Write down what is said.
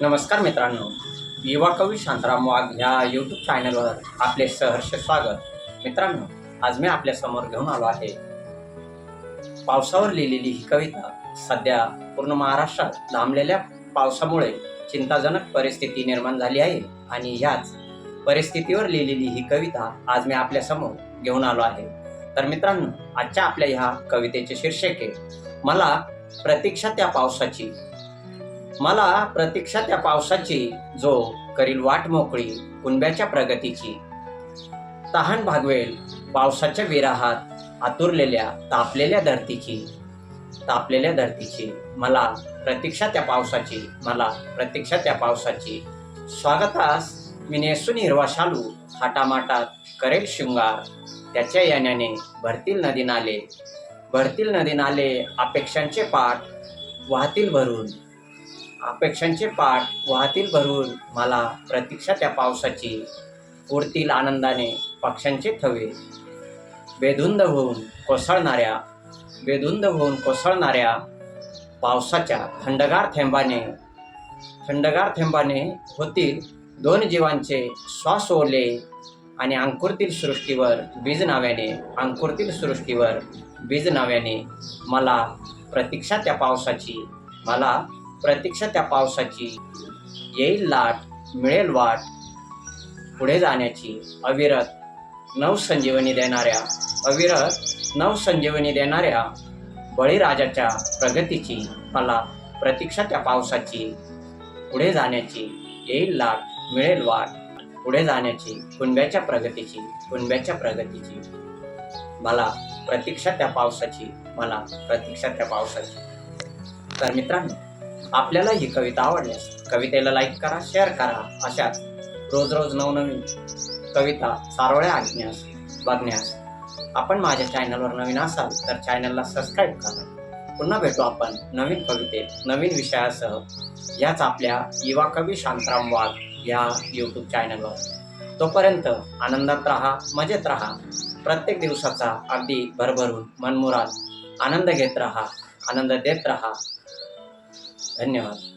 नमस्कार मित्रांनो, युवा कवी शांताराम वाघ या यूट्यूब चॅनलवर आपले सहर्ष स्वागत. मित्रांनो, आज मी आपल्यासमोर घेऊन आलो आहे पावसावर लिहिलेली ही कविता. सध्या पूर्ण महाराष्ट्रात लांबलेल्या पावसामुळे चिंताजनक परिस्थिती निर्माण झाली आहे आणि ह्याच परिस्थितीवर लिहिलेली ही कविता आज मी आपल्यासमोर घेऊन आलो आहे. तर मित्रांनो, आजच्या आपल्या ह्या कवितेचे शीर्षक आहे मला प्रतीक्षा त्या पावसाची. मला प्रतीक्षा त्या पावसाची, जो करील वाट मोकळी कुणब्याच्या प्रगतीची. तहान भागवेल पावसाच्या विराहात आतुरलेल्या तापलेल्या धरतीची. मला प्रतीक्षा त्या पावसाची, मला प्रतीक्षा त्या पावसाची. स्वागतास मी नेसून हिरवा शालू, थाटामाटात करेल शृंगार. त्याच्या येण्याने भरतील नदी नाले. अपेक्षांचे पाठ वाहतील भरून. मला प्रतीक्षा त्या पावसाची. उडतील आनंदाने पक्ष्यांचे थवे. बेधुंद होऊन कोसळणाऱ्या पावसाच्या थंडगार थेंबाने होतील दोन जीवांचे श्वास ओले. आणि अंकुरतील सृष्टीवर बीज नव्याने. मला प्रतीक्षा त्या पावसाची. येईल लाट, मिळेल वाट पुढे जाण्याची. अविरत नवसंजीवनी देणाऱ्या बळीराजाच्या प्रगतीची. मला प्रतीक्षा त्या पावसाची. पुढे जाण्याची. येईल लाट, मिळेल वाट पुढे जाण्याची. कुणब्याच्या प्रगतीची. मला प्रतीक्षा त्या पावसाची. तर मित्रांनो, आपल्याला ही कविता आवडल्यास कवितेला लाईक करा, शेअर करा. अशाच रोज नवनवीन कविता चारोळ्या बघण्यास आपण माझ्या चॅनलवर नवीन असाल तर चॅनलला सबस्क्राईब करा. पुन्हा भेटू आपण नवीन कवितेत, नवीन विषयासह याच आपल्या युवा कवी शांताराम वाघ या यूट्यूब चॅनलवर. तोपर्यंत आनंदात राहा, मजेत राहा. प्रत्येक दिवसाचा अगदी भरभरून मनमुराद आनंद देत राहा. धन्यवाद.